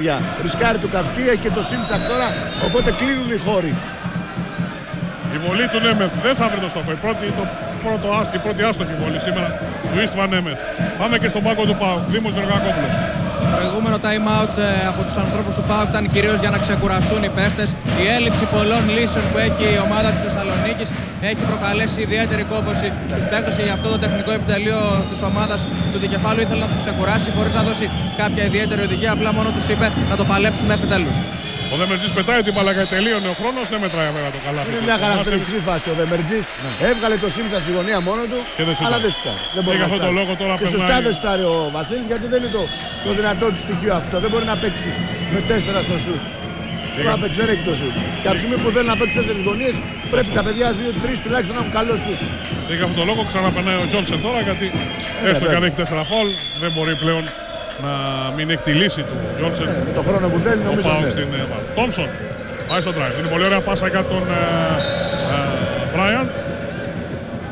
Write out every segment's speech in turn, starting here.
παιδιά. Ρισκάρει του Καυκή, έχει και το Σίμψακ τώρα, οπότε κλείνουν οι χώροι. Η βολή του Νέμεθ δεν θα βρει το στόχο. Η πρώτη άστοχη βολή σήμερα του Ιστβαν Νέμεθ. Πάμε και στον πάγκο του ΠΑΟΚ. Δήμος Γεωργακόπουλος. Το προηγούμενο time out από τους ανθρώπους του ΠΑΟΚ ήταν κυρίως για να ξεκουραστούν οι παίχτες. Η έλλειψη πολλών λύσεων που έχει η ομάδα της Θεσσαλονίκης έχει προκαλέσει ιδιαίτερη κόπωση στους παίχτες και γι' αυτό το τεχνικό επιτελείο της ομάδας του Δικεφάλου ήθελε να τους ξεκουράσει χωρίς να δώσει κάποια ιδιαίτερη οδηγία. Απλά μόνο τους είπε να το παλέψουν μέχρι τέλους. Ο Δεμερτζής πετάει την μπάλα και τελείωνε ο χρόνος, δεν μετράει βέβαια το καλάθι. Είναι μια χαρακτηριστική φάση. Ο Δεμερτζής έβγαλε το Σίμψακ στη γωνία μόνο του, αλλά δεν στάρει. Δεν μπορεί να στάρει. Και σωστά δεν στάρει ο Βασίλης, γιατί δεν είναι το δυνατό του στοιχείο αυτό. Δεν μπορεί να παίξει με 4 στο σουτ. Δεν έχει το σουτ. Και από τη στιγμή που θέλει να παίξει 4 γωνίες, πρέπει τα παιδιά 2-3 τουλάχιστον να έχουν καλό σουτ. Και για αυτόν τον λόγο ξαναπερνάει ο Τζόνσεν τώρα, γιατί έστω και αν έχει 4 φάουλ, δεν μπορεί πλέον να μην έχει τη λύση του Τζόνσεν. Με τον χρόνο που θέλει, νομίζω. Τόμσον πάει στο drive. Είναι πολύ ωραία πάσα για τον Μπράιαντ.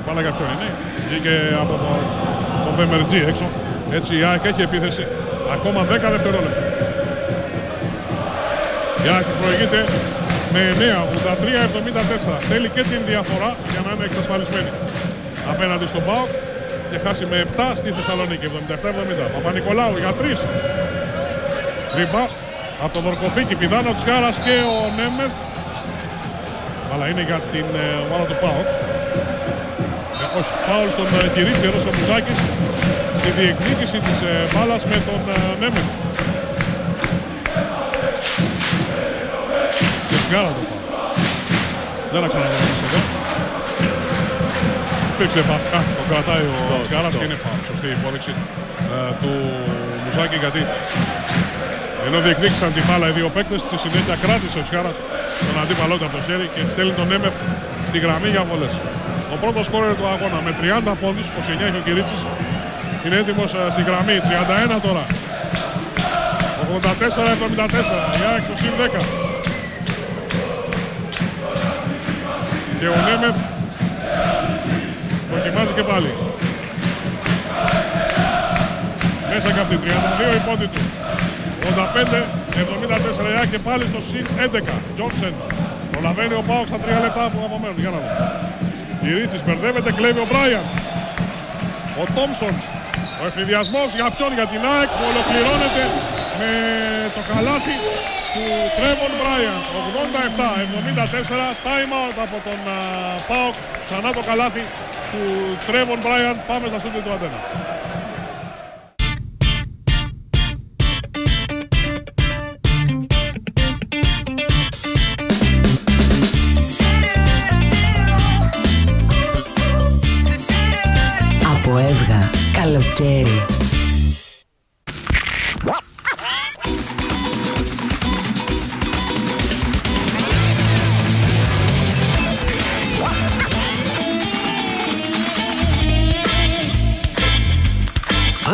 Πάλα για ποιον είναι. Βγήκε από τον Δεμερτζή έξω. Έτσι η ΑΕΚ έχει επίθεση. Ακόμα 10 δευτερόλεπτα. Η ΑΕΚ προηγείται με 9, 83-74. Θέλει και την διαφορά για να είναι εξασφαλισμένη απέναντι στον ΠΑΟΚ. Και χάσει με 7 στη Θεσσαλονίκη, 77-70. Παπα-Νικολάου για 3. Ρίμπα από τον Δορκοφίκη, Πηδάνο, Τσχάρας και ο Νέμεθ. Αλλά είναι για την ομάδα του ΠΑΟΚ. Όχι, φάουλ στον Κυρίτσι, έδωσε ο Μουζάκης στη διεκδίκηση της μπάλας με τον Νέμεθ. Και Τσχάρα το φάουλ. Δεν θα ξαναδούμε εδώ. Υπήρξε επαφή, το κρατάει ο Τσχάρας και είναι φάουλ. Σωστή η υπόδειξη του Μουζάκη, γιατί ενώ διεκδίκησαν τη μπάλα οι δύο παίκτες, στη συνέχεια κράτησε ο Τσχάρας τον αντίπαλό του από το χέρι και στέλνει τον Νέμεθ στη γραμμή για βολές. Ο πρώτος σκόρερ του αγώνα με 30 πόντους, 29 έχει ο Κυρίτσης, είναι έτοιμος στη γραμμή, 31 τώρα. 84-74, η ΑΕΚ στο συν 10. Και ο Νέμεθ δοκιμάζει και πάλι. Μέσα και αυτή, 32 η πόντη του. 85-74 η ΑΕΚ και πάλι στο συν 11. Τζόνσεν προλαβαίνει ο ΠΑΟΚ στα 3 λεπτά που απομένουν. Για να δούμε. Κυρίτσης μπερδεύεται, κλέβει ο Μπράιαν. Ο Τόμσον. Ο εφηδιασμός για ποιον, για την ΑΕΚ, που ολοκληρώνεται με το καλάθι του Τρέβον Μπράιαν. 87-74, time out από τον ΠΑΟΚ. Ξανά το καλάθι του Τρέβον Μπράιαν. Πάμε στα στούντια του Αντένα. Από Εύγα, καλοκαίρι.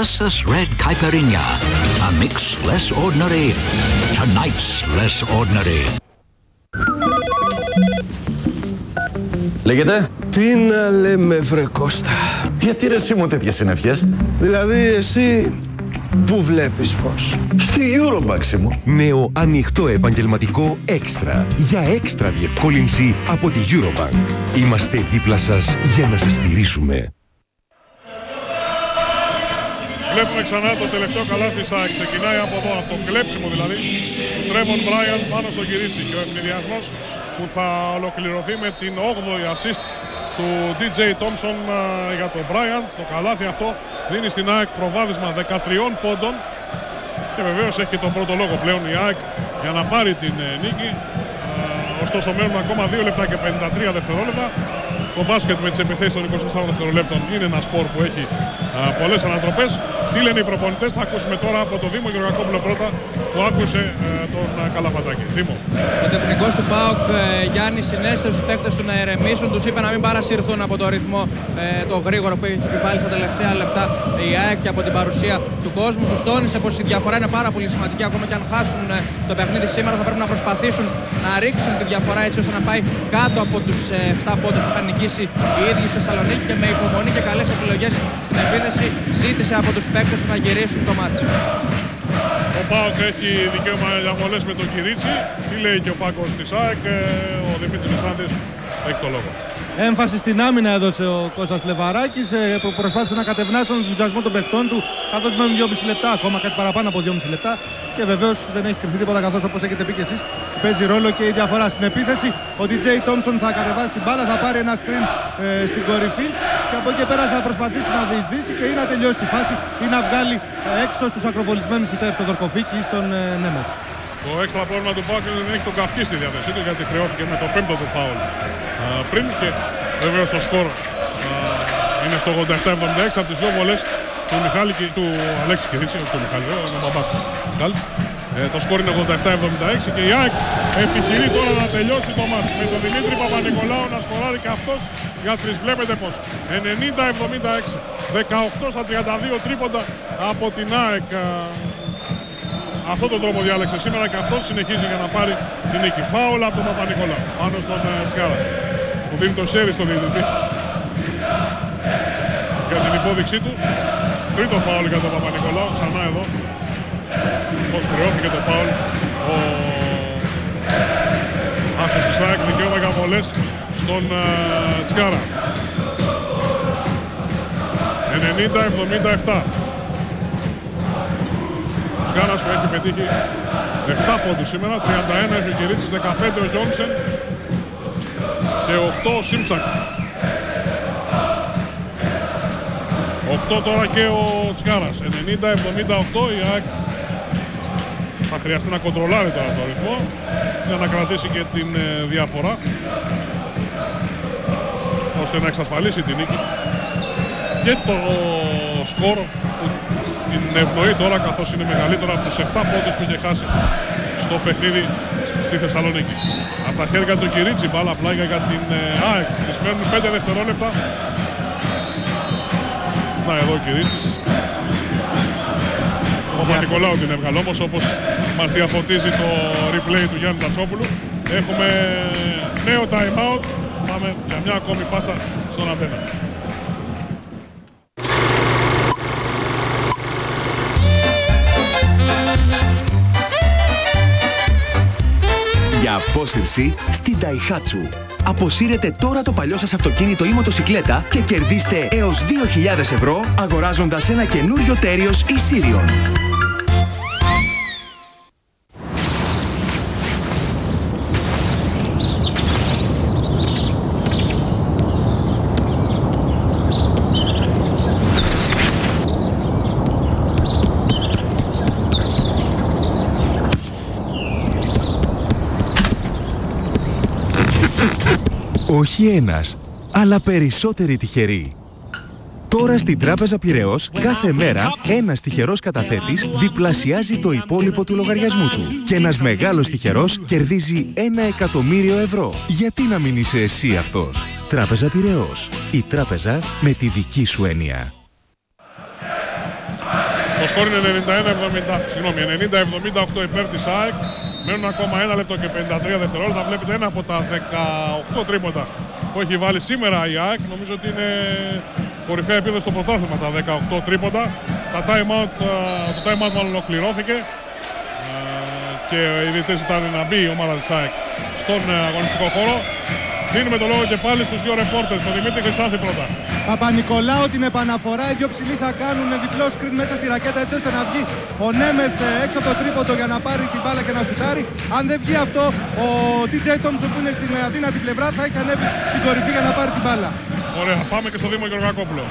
Ursus Red Caipirinha. A mix less ordinary. Tonight's less ordinary. Λέγεται. Τι να λέμε βρε Κώστα. Γιατί ρε εσύ μου τέτοιες συννεφιές. Δηλαδή εσύ που βλέπεις φως. Στη Eurobank μου. Νέο ανοιχτό επαγγελματικό έξτρα. Για έξτρα διευκόλυνση από τη Eurobank. Είμαστε δίπλα σας για να σας στηρίσουμε. Βλέπουμε ξανά το τελευταίο καλάθι ΣΑΚ. Ξεκινάει από εδώ, από το κλέψιμο δηλαδή του Τρέβον Μπράιαν πάνω στον Κυρίτσι. Και ο ευνηδιασμός που θα ολοκληρωθεί με την 8η assist του DJ Thompson για τον Μπράιαν. Το καλάθι αυτό δίνει στην ΑΕΚ προβάδισμα 13 πόντων. Και βεβαίως έχει και τον πρώτο λόγο πλέον η ΑΕΚ για να πάρει την νίκη. Ωστόσο μένουν ακόμα 2 λεπτά και 53 δευτερόλεπτα. Το μπάσκετ με τις επιθέσεις των 24 δευτερολέπτων είναι ένα σπορ που έχει πολλές ανατροπές. Τι λένε οι προπονητές, θα ακούσουμε τώρα από τον Δήμο Γεωργακόπουλο πρώτα που άκουσε τον Καλαφατάκη. Δήμο. Ο τεχνικός του ΠΑΟΚ Γιάννη συνέστησε στους παίκτες του να ηρεμήσουν. Τους είπε να μην παρασυρθούν από το ρυθμό το γρήγορο που έχει επιβάλει στα τελευταία λεπτά η ΑΕΚ και από την παρουσία του κόσμου. Τους τόνισε πως η διαφορά είναι πάρα πολύ σημαντική. Ακόμα και αν χάσουν το παιχνίδι σήμερα θα πρέπει να προσπαθήσουν να ρίξουν τη διαφορά έτσι ώστε να πάει κάτω από τους 7 πόντους που είχαν νικήσει οι ίδιοι στη Θεσσαλονίκη, και με υπομονή και καλές επιλογές στην επίθεση ζήτησε από τους παίκτες του να γυρίσουν το μάτσι. Ο ΠΑΟΚ έχει δικαίωμα για βολές με τον Κυρίτσι. Τι λέει και ο Πάκος της ΑΕΚ, ο Δημήτρης Μεσάντης έχει το λόγο. Έμφαση στην άμυνα έδωσε ο Κώστας Πλευαράκης, προσπάθησε να κατευνάσει τον ενθουσιασμό των παιχτών του, καθώς μένουν 2,5 λεπτά, ακόμα κάτι παραπάνω από 2,5 λεπτά. Και βεβαίως δεν έχει κρυφθεί τίποτα, καθώς όπως έχετε πει και εσείς παίζει ρόλο και η διαφορά στην επίθεση. Ο DJ Thompson θα κατεβάσει την μπάλα, θα πάρει ένα screen στην κορυφή και από εκεί πέρα θα προσπαθήσει να διεισδύσει και ή να τελειώσει τη φάση ή να βγάλει έξω στους ακροβολισμένους σουτέρ, στον Δορκοφίκη ή στον Νέμεθ. Το έξτρα πρόβλημα του ΠΑΟΚ δεν έχει τον Καυκή στη διάθεσή του, γιατί χρεώθηκε με το 5ο του φάουλ πριν και βεβαίως το σκορ είναι στο 87-76 από τις δύο βολές του Μιχάλη και του Αλέξη Κυρίτσι, όχι του Μιχάλη, ο μπαμπάς του Μιχάλη. Το σκορ είναι 87-76 και η ΑΕΚ επιχειρεί τώρα να τελειώσει το μάτς με τον Δημήτρη Παπα-Νικολάου να σκοράρει και αυτός για 3. Βλέπετε πως 90-76, 18 στα 32 τρίποντα από την ΑΕΚ. Αυτόν τον τρόπο διάλεξε σήμερα και αυτός συνεχίζει για να πάρει την νίκη. Φάουλ από τον Παπα-Νικολάου πάνω στον Τσικάρα που δίνει το σέρι στον διαιτητή για την υπόδειξή του. Τρίτο φάουλ για τον Παπα-Νικολάου, ξανά εδώ πως χρεώθηκε το φάουλ. Ο άσος της ΑΕΚ, δικαίωμα για βολές στον Τσικάρα. 90-77. Ο Τσικάρας που έχει πετύχει 7 πόντους σήμερα, 31 έχει ο Κυρίτσης, 15 ο Γιόνσεν και 8 ο Σίμψακ. 8 τώρα και ο Τσικάρας. 90-78 η ΑΕΚ θα χρειαστεί να κοντρολάρει τώρα το ρυθμό για να κρατήσει και την διαφορά ώστε να εξασφαλίσει την νίκη και το σκορ που την ευνοεί τώρα, καθώς είναι μεγαλύτερο από τους 7 πόντους που είχε χάσει στο παιχνίδι στη Θεσσαλονίκη. Από τα χέρια του Κυρίτσι, μπάλα πλάγια για την ΑΕΚ. Της μένουν 5 δευτερόλεπτα. Να εδώ ο Κυρίτσης. Ο Παπα-Νικολάου την έβγαλε όμως, όπως μας διαφωτίζει το replay του Γιάννη Τατσόπουλου. Έχουμε νέο time out. Πάμε για μια ακόμη πάσα στον αντένα. Για απόσυρση στην Daihatsu. Αποσύρετε τώρα το παλιό σας αυτοκίνητο ή μοτοσικλέτα και κερδίστε έως 2.000 ευρώ αγοράζοντας ένα καινούριο Terios ή Sirion. Όχι ένας, αλλά περισσότεροι τυχεροί. Τώρα στην Τράπεζα Πειραιώς, κάθε μέρα ένας τυχερός καταθέτης διπλασιάζει το υπόλοιπο του λογαριασμού του. Και ένας μεγάλος τυχερός κερδίζει 1.000.000 ευρώ. Γιατί να μην είσαι εσύ αυτός? Τράπεζα Πειραιώς. Η τράπεζα με τη δική σου έννοια. Το σκορ είναι 90-78 υπέρ της ΑΕΚ. Μένουν ακόμα 1 λεπτό και 53 δευτερόλεπτα. Βλέπετε ένα από τα 18 τρίποτα που έχει βάλει σήμερα η ΑΕΚ. Νομίζω ότι είναι κορυφαία επίδοση στο πρωτάθλημα τα 18 τρίποτα. Το time out μάλλον ολοκληρώθηκε και οι διαιτητές ζητάνε να μπει η ομάδα της ΑΕΚ στον αγωνιστικό χώρο. Δίνουμε το λόγο και πάλι στους δύο ρεπόρτερς, τον Δημήτρη Χρυσάνθη πρώτα. Παπα-Νικολάου την επαναφορά, οι δύο ψηλοί θα κάνουν διπλό σκριν μέσα στη ρακέτα έτσι ώστε να βγει ο Νέμεθ έξω από το τρίποντο για να πάρει την μπάλα και να σουτάρει. Αν δεν βγει αυτό, ο DJ Thompson που είναι στην αδύνατη πλευρά θα έχει ανέβει στην κορυφή για να πάρει την μπάλα. Ωραία, πάμε και στο Δήμο Γεωργακόπουλο.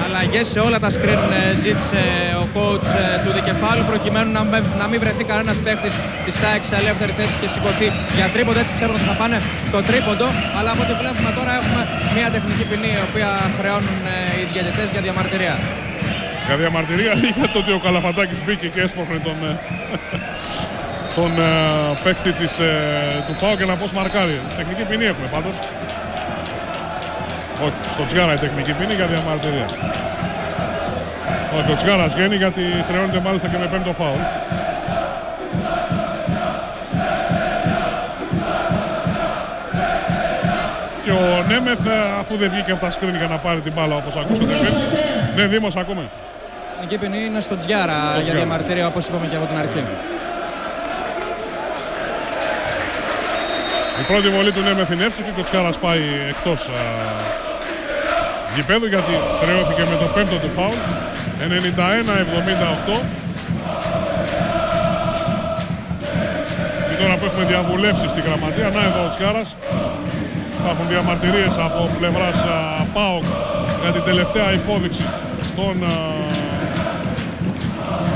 Αλλαγές σε όλα τα screen ζήτησε ο coach του δικεφάλου προκειμένου να μην βρεθεί κανένας παίκτης της ΑΕΚ σε ελεύθερη θέση και σηκωθεί για τρίποντο. Έτσι πιστεύω ότι θα πάνε στο τρίποντο. Αλλά από ό,τι βλέπουμε τώρα έχουμε μια τεχνική ποινή η οποία χρεώνουν οι διαιτητές για διαμαρτυρία. Για διαμαρτυρία ή για το ότι ο Καλαφατάκης μπήκε και έσπροχνε τον παίκτη του ΠΑΟ και να πώς μαρκάρει. Τεχνική ποινή έχουμε πάντως. Όχι, στο Τσιγάρα η τεχνική ποινή για διαμαρτυρία. Όχι, ο Τσιγάρας βγαίνει γιατί χρεώνεται μάλιστα και με πέμπτο φάουλ. Και ο Νέμεθ, αφού δεν βγήκε από τα σκριν για να πάρει την μπάλα όπως ακούσατε πριν. Ναι, Δήμος, ακούμε. τεχνική ποινή είναι στο Τζιάρα για διαμαρτυρία, όπως είπαμε και από την αρχή. Η πρώτη βολή του Νέμεθ είναι εύστοχη και ο Τσιάρας πάει εκτός γηπέδου γιατί χρεώθηκε με το πέμπτο του φάουλ. 91-78. Και τώρα που έχουμε διαβουλεύσει στη γραμματεία, να εδώ ο Τσιάρας. Υπάρχουν διαμαρτυρίες από πλευράς ΠΑΟΚ για την τελευταία υπόδειξη των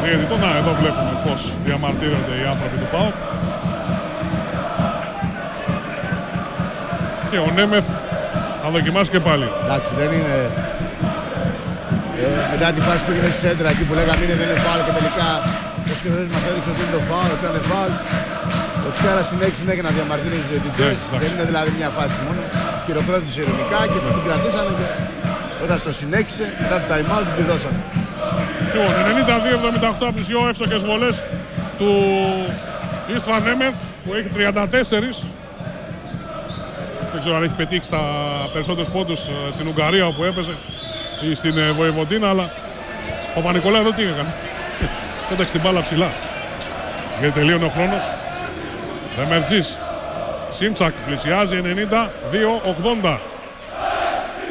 διαιτητών. Να, εδώ βλέπουμε πώς διαμαρτύρονται οι άνθρωποι του ΠΑΟΚ. Και ο Νέμεθ θα δοκιμάσει και πάλι. Εντάξει, δεν είναι... μετά τη φάση που έγινε στη σέντρα, εκεί που λέγαμε είναι δεν είναι φάουλ και τελικά ο σκηνοθέτης μας έδειξε ότι είναι το φάουλ, ότι ήταν φάουλ. Ο Τσιάρας συνέχισε να διαμαρτύρει τους διαιτητές. Δεν είναι δηλαδή μια φάση μόνο. Χειροκρότησε ειρηνικά και την κρατήσανε και όταν το συνέχισε, μετά το time out του τη δώσανε. Λοιπόν, 92-78 από τις δυο εύστοχες βολές του Ιστβαν Νέμεθ που έχει 34. Δεν ξέρω αν έχει πετύχει στα περισσότερους πόντους στην Ουγγαρία όπου έπαιζε ή στην Βοηβοντίνα, αλλά ο Παπα-Νικολάου εδώ τι έκανε. Πέταξε την μπάλα ψηλά. Γιατί τελείωνε ο χρόνος. Δεμερτζής. Σίμτσακ πλησιάζει 92-80.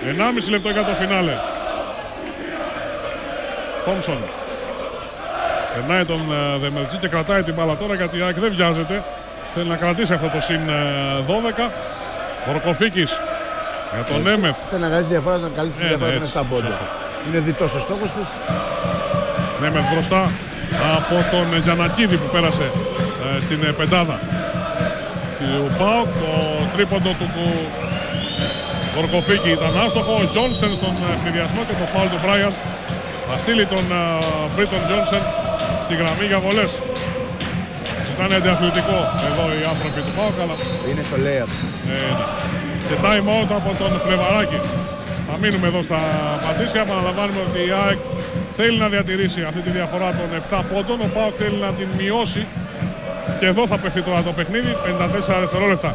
1,5 λεπτό για το φινάλε. Τόμσον. Περνάει τον Δεμερτζή και κρατάει την μπάλα τώρα γιατί η ΑΕΚ δεν βιάζεται. Θέλει να κρατήσει αυτό το συν 12. Βορκοφίκης για τον Νέμεθ. Θέλει να βγάζει διαφορά, να καλύψει τη διαφορά των 7 πόντων. Είναι διτός ο στόχος τους. Νέμεθ μπροστά από τον Γιαννακίδη που πέρασε στην πεντάδα του ΠΑΟΚ. Το τρίποντο του Βορκοφίκη ήταν άστοχο. Ο Τζόνσεν στον ευνηδιασμό και το φάουλ του Μπράιαν θα στείλει τον Μπρίτον Τζόνσεν στη γραμμή για βολές. Ήταν αντιαθλητικό εδώ οι άνθρωποι του ΠΑΟΚ, αλλά... είναι στο layup. Και time out από τον Φλεβαράκη. Θα μείνουμε εδώ στα Πατήσια. Επαναλαμβάνουμε ότι η ΑΕΚ θέλει να διατηρήσει αυτή τη διαφορά των 7 πόντων. Ο ΠΑΟΚ θέλει να την μειώσει. Και εδώ θα παιχτεί τώρα το παιχνίδι. 54 δευτερόλεπτα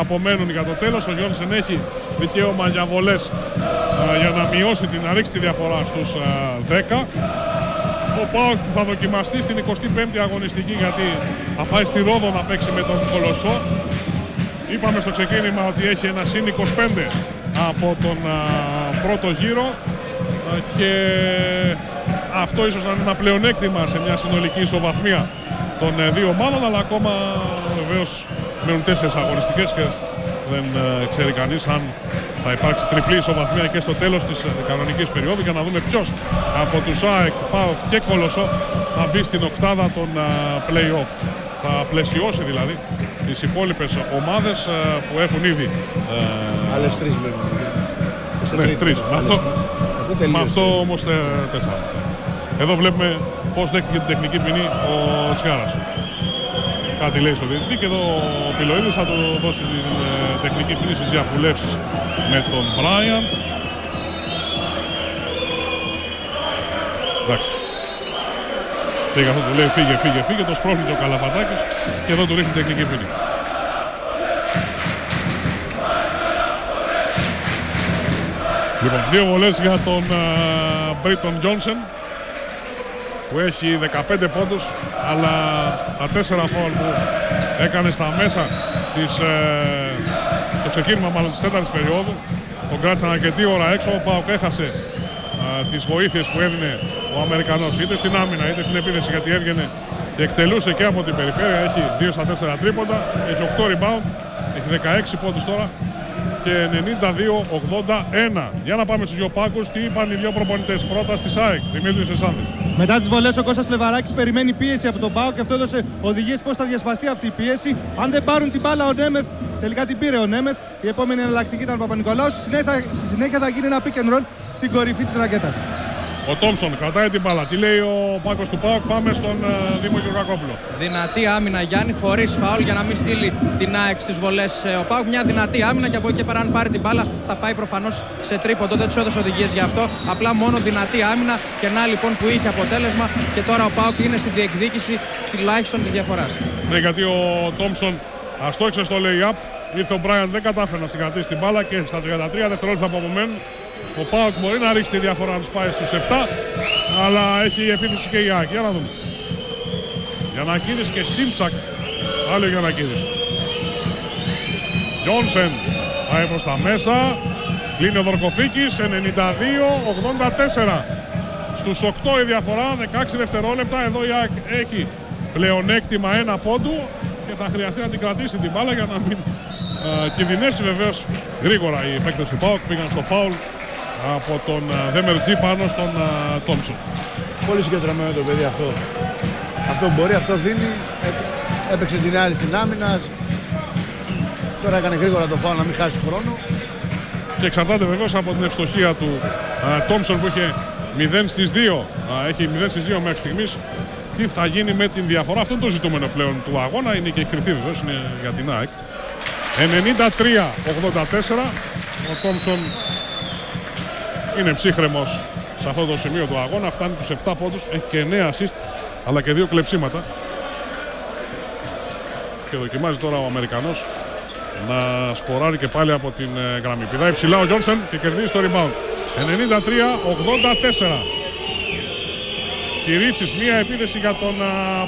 απομένουν για το τέλος. Ο Γιόνσεν έχει δικαίωμα για βολές για να μειώσει, να ρίξει τη διαφορά στους 10. Ο ΠΑΟΚ θα δοκιμαστεί στην 25η αγωνιστική γιατί θα πάει στη Ρόδο να παίξει με τον Κολοσσό. Είπαμε στο ξεκίνημα ότι έχει ένα συν 25 από τον πρώτο γύρο και αυτό ίσως να είναι ένα πλεονέκτημα σε μια συνολική ισοβαθμία των δύο ομάδων, αλλά ακόμα βεβαίως μένουν 4 αγωνιστικές και δεν ξέρει κανείς αν θα υπάρξει τριπλή ισοβαθμία και στο τέλος της κανονικής περίοδου για να δούμε ποιος από τους ΑΕΚ, ΠΑΟΚ και Κολοσσό θα μπει στην οκτάδα των play-off. Θα πλαισιώσει δηλαδή τις υπόλοιπες ομάδες που έχουν ήδη... Άλλες 3 μένουν. Ναι, 3. Με αυτό όμως 4. Εδώ βλέπουμε πώς δέχτηκε την τεχνική ποινή ο Τσιάρας. Κάτι λέει στο διαιτητή και εδώ ο Πιλοίδης θα του δώσει την τεχνική ποινή στις διαβουλεύσεις με τον Μπράιαν. Εντάξει. Και αυτό του λέει φύγε, το σπρώχνει και ο Καλαφατάκης και εδώ του ρίχνει τεχνική ποινή. Λοιπόν, 2 βολές για τον Μπρίτον Τζόνσεν που έχει 15 πόντους, αλλά τα 4 φάουλ που έκανε στα μέσα το ξεκίνημα μάλλον της 4ης περίοδου τον κράτησαν αρκετή ώρα έξω. Ο ΠΑΟΚ έχασε τις βοήθειες που έδινε ο Αμερικανός είτε στην άμυνα είτε στην επίθεση γιατί έβγαινε και εκτελούσε και από την περιφέρεια. Έχει 2 στα 4 τρίποντα, έχει 8 rebound, έχει 16 πόντους τώρα και 92-81. Για να πάμε στους δύο πάγκους, τι είπαν οι δύο προπονητές. Πρώτα στη ΑΕΚ, Δημήτρης Εσάνθης. Μετά τις βολές ο Κώστας Φλεβαράκης περιμένει πίεση από τον ΠΑΟΚ και αυτό έδωσε οδηγίες πώς θα διασπαστεί αυτή η πίεση. Αν δεν πάρουν την μπάλα ο Νέμεθ, τελικά την πήρε ο Νέμεθ. Η επόμενη εναλλακτική ήταν ο Παπα-Νικολάου. Στη συνέχεια θα γίνει ένα pick and roll στην κορυφή της ρακέτας. Ο Τόμσον κρατάει την μπάλα. Τι λέει ο Πάκος του ΠΑΟΚ? Πάμε στον Δήμο Γεωργακόπουλο. Δυνατή άμυνα Γιάννη, χωρίς φάουλ για να μην στείλει την ΑΕΚ στις βολές ο ΠΑΟΚ. Μια δυνατή άμυνα και από εκεί και πέρα, αν πάρει την μπάλα, θα πάει προφανώς σε τρίποντο. Δεν τους έδωσε οδηγίες γι' αυτό. Απλά μόνο δυνατή άμυνα. Και να λοιπόν που είχε αποτέλεσμα. Και τώρα ο ΠΑΟΚ είναι στη διεκδίκηση τουλάχιστον της διαφοράς. Ναι, γιατί ο Τόμσον αστόχησε στο lay-up. Ήρθε ο Μπράιαν, δεν κατάφερε να συγκρατήσει την μπάλα και στα 33 δευτερόλεπτα που απομένουν Ο ΠΑΟΚ μπορεί να ρίξει τη διαφορά να τους πάει στους 7, αλλά έχει επίθεση και η ΑΕΚ. Για να δούμε. Γιαννακίδης και Σίμτσακ. Άλλο Γιαννακίδης. Γιόνσεν πάει προς τα μέσα. Κλείνει ο Δορκοφίκης. 92-84. Στους 8 η διαφορά, 16 δευτερόλεπτα. Εδώ η ΑΕΚ έχει πλεονέκτημα 1 πόντου και θα χρειαστεί να την κρατήσει την μπάλα για να μην κινδυνεύσει βεβαίως γρήγορα. Οι παίκτες του ΠΑΟΚ πήγαν στο φάουλ από τον Δέμερτζή πάνω στον Τόμψον. Πολύ συγκεντρωμένο το παιδί αυτό. Αυτό μπορεί, αυτό δίνει. Έπαιξε την άλλη στην άμυνα. Τώρα έκανε γρήγορα το φάουλ να μην χάσει χρόνο. Και εξαρτάται βεβαίως από την ευστοχία του Τόμψον που είχε 0 στις 2. Έχει 0 στις 2 μέχρι στιγμής. Τι θα γίνει με την διαφορά, αυτό είναι το ζητούμενο πλέον του αγώνα. Είναι και κρυφή βεβαίως, είναι για την ΑΕΚ. 93-84. Ο Τόμψον είναι ψύχρεμος σε αυτό το σημείο του αγώνα. Φτάνει τους 7 πόντους, έχει και 9 assist αλλά και 2 κλεψίματα. Και δοκιμάζει τώρα ο Αμερικανός να σκοράρει και πάλι από την γραμμή. Πηδάει ψηλά ο Γιόνσεν και κερδίζει το rebound. 93-84. Κυρίτσης, μία επίθεση για τον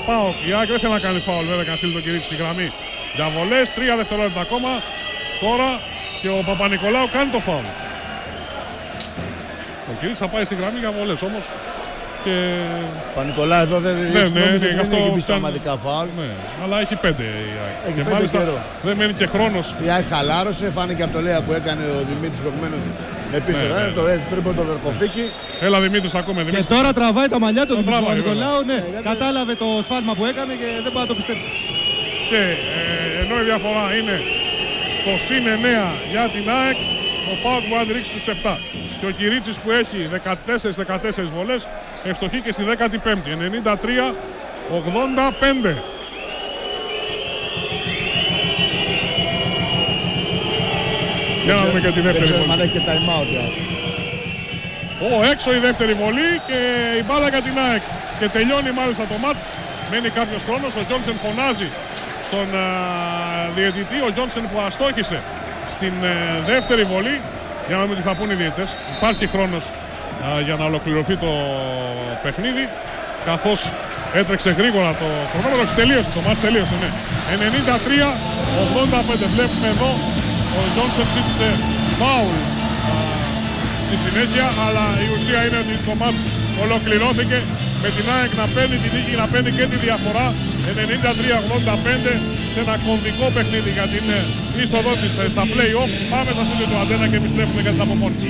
ΠΑΟΚ. Η ΑΕΚ δεν θέλει να κάνει φάουλ βέβαια και να στείλει τον Κυρίτσι στη γραμμή. Για βολές, 3 δευτερόλεπτα ακόμα. Τώρα και ο Παπα-Νικολάου κάνει το φάουλ. Ο Κυρίτσης θα πάει στη γραμμή για βολές όμως. Και... Παπα-Νικολάου εδώ δεν έχει πισταματικά φάουλ. Ναι, αλλά έχει 5 η ΑΕΚ. Έχει και 5 μάλιστα καιρό. Δεν μένει και χρόνος. Η ΑΕΚ χαλάρωσε, φάνηκε από το Λέα που έκανε ο Δημήτρης προηγουμένως. Επίσης, το τρίποντο το Δερκοφίκη. Έλα Δημήτρης, ακούμε Δημήτρης. Και τώρα τραβάει τα μαλλιά του Δημήτρης Παπα-Νικολάου. Ναι, κατάλαβε το σφάλμα που έκανε και δεν μπορεί να το πιστέψει. Και ενώ η διαφορά είναι στο συν 9 για την ΑΕΚ, ο ΠΑΟΚ μπορεί να τη ρίξει στους 7. Και ο Κυρίτσης που έχει 14 βολές ευστοχεί και στη 15η. 93-85. Για να δούμε και τη δεύτερη βολή. Αν έχει και time out. Έξω η δεύτερη βολή και η μπάλα για την ΑΕΚ. Και τελειώνει μάλιστα το μάτς. Μένει κάποιος χρόνος. Ο Τζόνσεν φωνάζει στον διαιτητή. Ο Τζόνσεν που αστόχησε στην δεύτερη βολή. Για να δούμε τι θα πούν οι διαιτητές. Υπάρχει χρόνος για να ολοκληρωθεί το παιχνίδι. Καθώς έτρεξε γρήγορα το χρονόμετρο. Τελείωσε το μάτς. Τελείωσε, ναι. 93-85. Βλέπουμε εδώ. Ο Τζόνσον ζήτησε φάουλ στη συνέχεια, αλλά η ουσία είναι ότι το μάτς ολοκληρώθηκε με την ΑΕΚ να παίρνει τη νίκη, να παίρνει και τη διαφορά. 93-85 σε ένα κομβικό παιχνίδι για την είσοδο της στα play-off. Πάμε στα στούντιο του Αντένα και επιστρέφουμε για την απομόνηση.